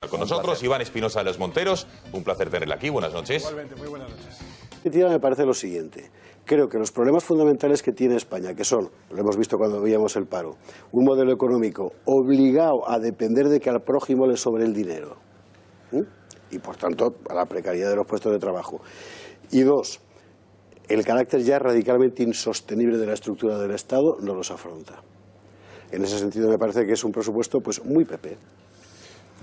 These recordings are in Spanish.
Con nosotros, Iván Espinosa de los Monteros, un placer tenerla aquí, buenas noches. Igualmente, muy buenas noches. Me parece lo siguiente. Creo que los problemas fundamentales que tiene España, que son, lo hemos visto cuando veíamos el paro, un modelo económico obligado a depender de que al prójimo le sobre el dinero, y por tanto a la precariedad de los puestos de trabajo. Y dos, el carácter ya radicalmente insostenible de la estructura del Estado no los afronta. En ese sentido me parece que es un presupuesto pues muy PP.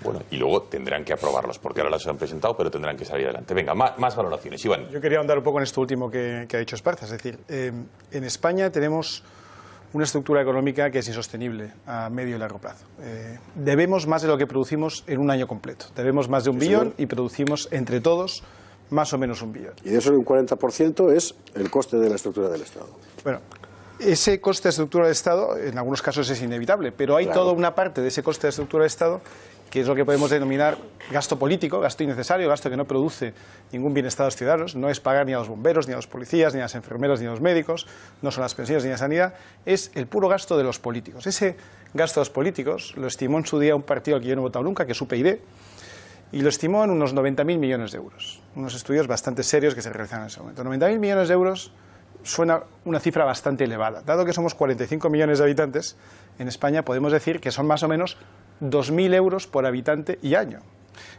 Bueno, y luego tendrán que aprobarlos, porque ahora los han presentado, pero tendrán que salir adelante. Venga, más valoraciones. Iván. Yo quería ahondar un poco en esto último que ha dicho Esparza. Es decir, en España tenemos una estructura económica que es insostenible a medio y largo plazo. Debemos más de lo que producimos en un año completo. Debemos más de 1 billón y producimos entre todos más o menos 1 billón. Y de eso un 40% es el coste de la estructura del Estado. Bueno, ese coste de estructura del Estado en algunos casos es inevitable, pero hay toda una parte de ese coste de estructura del Estado que es lo que podemos denominar gasto político, gasto innecesario, gasto que no produce ningún bienestar a los ciudadanos. No es pagar ni a los bomberos, ni a los policías, ni a las enfermeras, ni a los médicos, no son las pensiones ni la sanidad, es el puro gasto de los políticos. Ese gasto de los políticos lo estimó en su día un partido al que yo no he votado nunca, que es UPyD, y lo estimó en unos 90.000 millones de euros. Unos estudios bastante serios que se realizaron en ese momento. 90.000 millones de euros suena una cifra bastante elevada. Dado que somos 45 millones de habitantes, en España podemos decir que son más o menos 2.000 euros por habitante y año.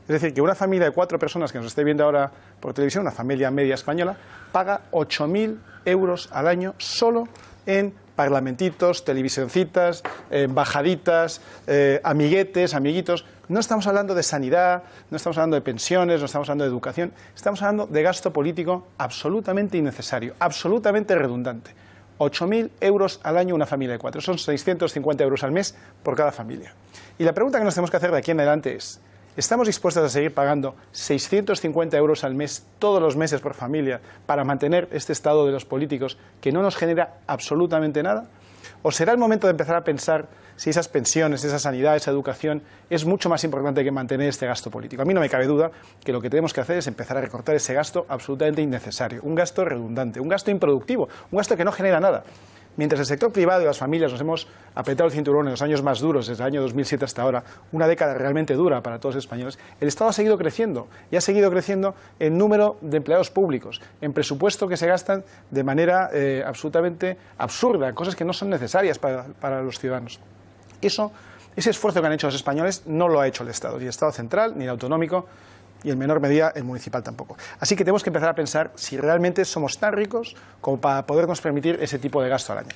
Es decir, que una familia de 4 personas que nos esté viendo ahora por televisión, una familia media española, paga 8.000 euros al año solo en parlamentitos, televisioncitas, bajaditas, amiguetes, amiguitos. No estamos hablando de sanidad, no estamos hablando de pensiones, no estamos hablando de educación, estamos hablando de gasto político absolutamente innecesario, absolutamente redundante. 8.000 euros al año una familia de 4, son 650 euros al mes por cada familia. Y la pregunta que nos tenemos que hacer de aquí en adelante es, ¿estamos dispuestos a seguir pagando 650 euros al mes todos los meses por familia para mantener este estado de los políticos que no nos genera absolutamente nada? ¿O será el momento de empezar a pensar si esas pensiones, esa sanidad, esa educación es mucho más importante que mantener este gasto político? A mí no me cabe duda que lo que tenemos que hacer es empezar a recortar ese gasto absolutamente innecesario, un gasto redundante, un gasto improductivo, un gasto que no genera nada. Mientras el sector privado y las familias nos hemos apretado el cinturón en los años más duros, desde el año 2007 hasta ahora, una década realmente dura para todos los españoles, el Estado ha seguido creciendo y ha seguido creciendo en número de empleados públicos, en presupuesto que se gastan de manera absolutamente absurda, cosas que no son necesarias para los ciudadanos. Ese esfuerzo que han hecho los españoles no lo ha hecho el Estado, ni el Estado central, ni el autonómico, y en menor medida el municipal tampoco. Así que tenemos que empezar a pensar si realmente somos tan ricos como para podernos permitir ese tipo de gasto al año.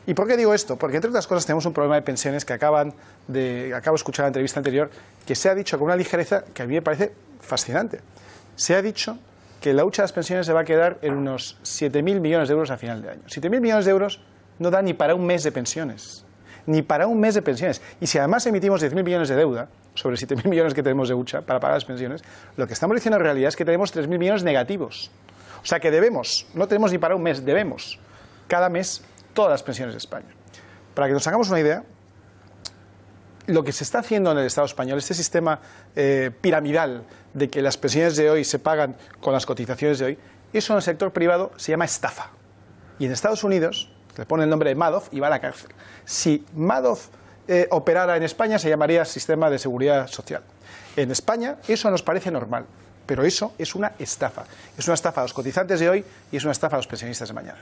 ¿Y por qué digo esto? Porque entre otras cosas tenemos un problema de pensiones que acabo de escuchar en la entrevista anterior, que se ha dicho con una ligereza que a mí me parece fascinante. Se ha dicho que la hucha de las pensiones se va a quedar en unos 7.000 millones de euros a final de año. 7.000 millones de euros no da ni para un mes de pensiones. Ni para un mes de pensiones. Y si además emitimos 10.000 millones de deuda, sobre 7.000 millones que tenemos de hucha para pagar las pensiones, lo que estamos diciendo en realidad es que tenemos 3.000 millones negativos. O sea que debemos, no tenemos ni para un mes, debemos cada mes todas las pensiones de España. Para que nos hagamos una idea, lo que se está haciendo en el Estado español, este sistema piramidal de que las pensiones de hoy se pagan con las cotizaciones de hoy, eso en el sector privado se llama estafa. Y en Estados Unidos le pone el nombre de Madoff y va a la cárcel. Si Madoff operara en España se llamaría Sistema de Seguridad Social. En España eso nos parece normal, pero eso es una estafa. Es una estafa a los cotizantes de hoy y es una estafa a los pensionistas de mañana.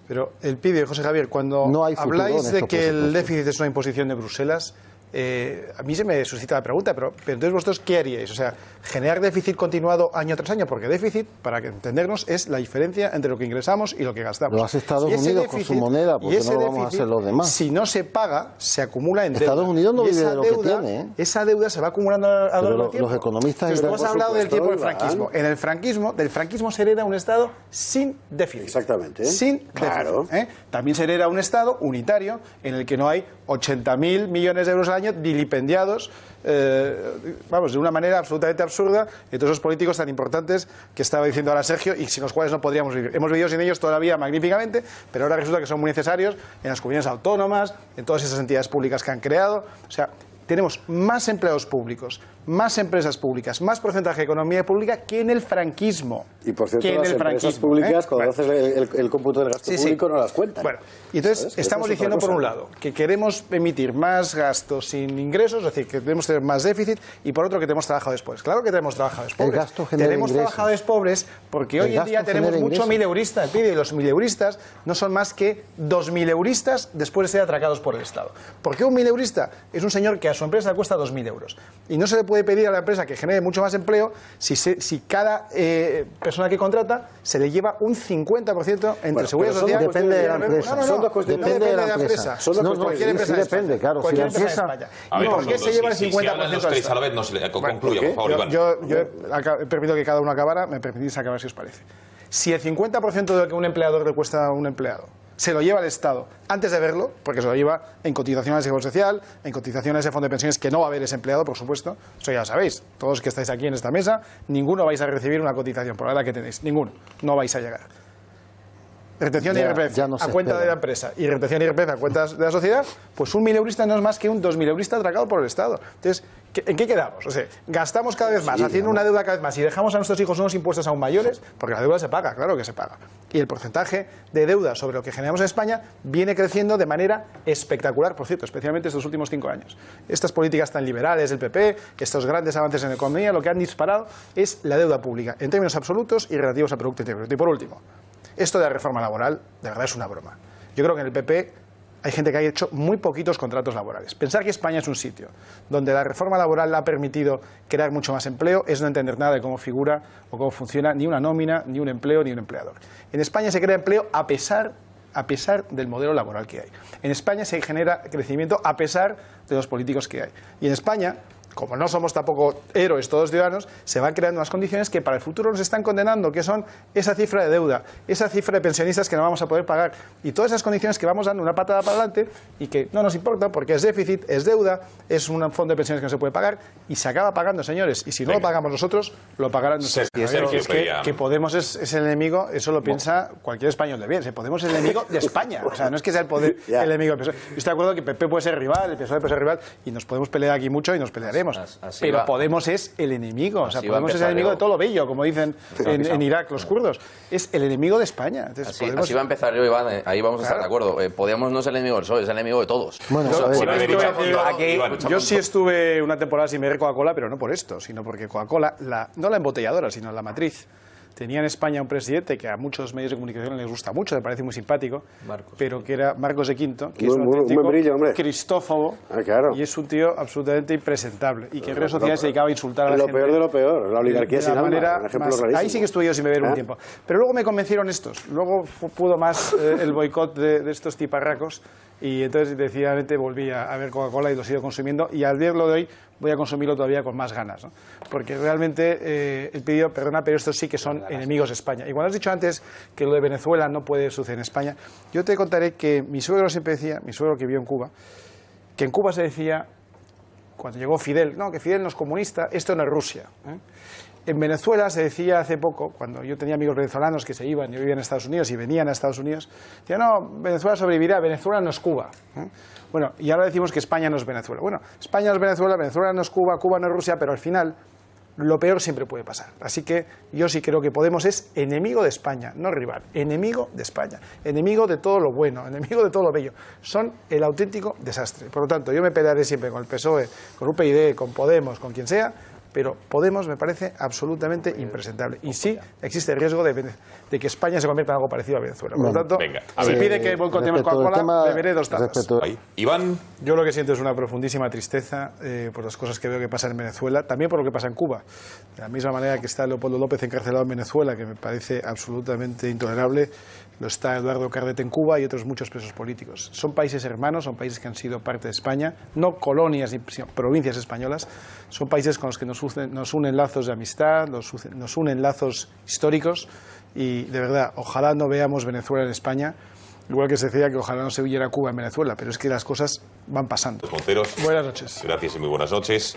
Pero el PIB, José Javier, cuando no habláis de que el déficit es una imposición de Bruselas, a mí se me suscita la pregunta, pero entonces vosotros, ¿qué haríais? O sea, generar déficit continuado año tras año, porque déficit, para entendernos, es la diferencia entre lo que ingresamos y lo que gastamos. Los Estados Unidos con su moneda, porque no lo vamos a hacer los demás. Si no se paga, se acumula en deuda. Estados Unidos no vive de lo que tiene, ¿eh? Esa deuda se va acumulando a lo largo del tiempo. Los economistas... Entonces, hemos hablado del tiempo del franquismo. En el franquismo, del franquismo se hereda un Estado sin déficit. Exactamente. Sin déficit. También se hereda un Estado unitario en el que no hay 80.000 millones de euros al año dilipendiados, vamos, de una manera absolutamente absurda, de todos esos políticos tan importantes que estaba diciendo ahora Sergio y sin los cuales no podríamos vivir. Hemos vivido sin ellos toda la vida magníficamente, pero ahora resulta que son muy necesarios en las comunidades autónomas, en todas esas entidades públicas que han creado. O sea, tenemos más empleados públicos, más empresas públicas, más porcentaje de economía pública que en el franquismo. Y por cierto, las empresas públicas, cuando haces el cómputo del gasto público, no las cuentan. Bueno, y entonces estamos diciendo, por un lado, que queremos emitir más gastos sin ingresos, es decir, que debemos tener más déficit, y por otro, que tenemos trabajadores pobres. Claro que tenemos trabajadores pobres. Tenemos trabajadores pobres porque hoy en día tenemos muchos mileuristas. Y los mileuristas no son más que 2.000 euristas después de ser atracados por el Estado. ¿Por qué un mileurista? Es un señor que a su empresa le cuesta 2.000 euros. Y no se le puede pedir a la empresa que genere mucho más empleo si cada persona que contrata se le lleva un 50% entre seguridad social. Depende de la empresa. Depende de la empresa. Cualquier empresa. Depende, claro. Cualquier empresa de España. ¿Y por qué se lleva el 50%? Si hablan los tres a la vez, no se le concluya, por favor, Iván. Yo he permitido que cada uno acabara, me permitís acabar si os parece. Si el 50% de lo que un empleador le cuesta a un empleado se lo lleva el Estado antes de verlo, porque se lo lleva en cotizaciones de seguridad social, en cotizaciones de fondo de pensiones, que no va a haber ese empleado, por supuesto, eso ya lo sabéis, todos los que estáis aquí en esta mesa, ninguno vais a recibir una cotización por la edad que tenéis, ninguno, no vais a llegar. Retención de IRPF a cuenta de la empresa y retención de IRPF a cuentas de la sociedad, pues un mileurista no es más que un 2.000 eurista atracado por el Estado. Entonces, ¿en qué quedamos? O sea, gastamos cada vez más, haciendo una deuda cada vez más y dejamos a nuestros hijos unos impuestos aún mayores, porque la deuda se paga, claro que se paga. Y el porcentaje de deuda sobre lo que generamos en España viene creciendo de manera espectacular, por cierto, especialmente estos últimos 5 años. Estas políticas tan liberales del PP, estos grandes avances en la economía, lo que han disparado es la deuda pública, en términos absolutos y relativos al Producto Interior Bruto. Y por último, esto de la reforma laboral, de verdad es una broma. Yo creo que en el PP hay gente que ha hecho muy poquitos contratos laborales. Pensar que España es un sitio donde la reforma laboral ha permitido crear mucho más empleo es no entender nada de cómo figura o cómo funciona ni una nómina, ni un empleo, ni un empleador. En España se crea empleo a pesar del modelo laboral que hay. En España se genera crecimiento a pesar de los políticos que hay. Y en España, como no somos tampoco héroes todos ciudadanos, se van creando unas condiciones que para el futuro nos están condenando, que son esa cifra de deuda, esa cifra de pensionistas que no vamos a poder pagar y todas esas condiciones que vamos dando una patada para adelante y que no nos importa porque es déficit, es deuda, es un fondo de pensiones que no se puede pagar y se acaba pagando, señores, y si no lo pagamos nosotros, lo pagarán nuestros hijos. Que Podemos es el enemigo, eso lo piensa cualquier español de bien, Podemos es el enemigo de España, o sea, no es que sea el poder el enemigo del PSOE. Yo estoy de acuerdo que PP puede ser rival, el PSOE puede ser rival y nos podemos pelear aquí mucho y nos pelearemos. Pero Podemos es el enemigo, o sea, Podemos es el enemigo de todo lo bello, como dicen en Irak los kurdos. Es el enemigo de España. Entonces, así va a empezar yo, Iván, ahí vamos a estar de acuerdo. Podemos no es el enemigo del PSOE, es el enemigo de todos. Bueno, yo sí estuve una temporada sin beber Coca-Cola, pero no por esto, sino porque Coca-Cola, no la embotelladora, sino la matriz, tenía en España un presidente que a muchos medios de comunicación les gusta mucho, me parece muy simpático, pero que era Marcos de Quinto, que es un auténtico cristófobo, y es un tío absolutamente impresentable, y que en redes sociales se dedicaba a insultar a la gente. Lo peor de lo peor, la oligarquía sin alma, un ejemplo rarísimo. Ahí sí que estuve yo sin beber un tiempo. Pero luego me convencieron estos, luego pudo más el boicot de estos tiparracos, y entonces decididamente volví a ver Coca-Cola y lo sigo consumiendo, y al verlo de hoy voy a consumirlo todavía con más ganas, ¿no? Porque realmente he pedido, perdona, pero estos sí que son enemigos de España. Y cuando has dicho antes que lo de Venezuela no puede suceder en España, yo te contaré que mi suegro siempre decía, mi suegro que vivió en Cuba, que en Cuba se decía, cuando llegó Fidel, no, que Fidel no es comunista, esto no es Rusia, ¿eh? En Venezuela se decía hace poco, cuando yo tenía amigos venezolanos que se iban, yo vivía en Estados Unidos y venían a Estados Unidos, decían, no, Venezuela sobrevivirá, Venezuela no es Cuba, ¿eh? Bueno, y ahora decimos que España no es Venezuela. Bueno, España no es Venezuela, Venezuela no es Cuba, Cuba no es Rusia, pero al final lo peor siempre puede pasar. Así que yo sí creo que Podemos es enemigo de España, no rival, enemigo de España, enemigo de todo lo bueno, enemigo de todo lo bello. Son el auténtico desastre. Por lo tanto, yo me pelearé siempre con el PSOE, con UPyD, con Podemos, con quien sea, pero Podemos me parece absolutamente impresentable. Y sí existe el riesgo de que España se convierta en algo parecido a Venezuela. Por lo tanto, si pide que boicotemos Coca-Cola, beberé 2 tazas. Iván. Yo lo que siento es una profundísima tristeza por las cosas que veo que pasan en Venezuela, también por lo que pasa en Cuba. De la misma manera que está Leopoldo López encarcelado en Venezuela, que me parece absolutamente intolerable, lo está Eduardo Cardete en Cuba y otros muchos presos políticos. Son países hermanos, son países que han sido parte de España, no colonias, sino provincias españolas. Son países con los que nos unen lazos de amistad, nos unen lazos históricos y, de verdad, ojalá no veamos Venezuela en España, igual que se decía que ojalá no se viera Cuba en Venezuela, pero es que las cosas van pasando. Monteros. Buenas noches. Gracias y muy buenas noches.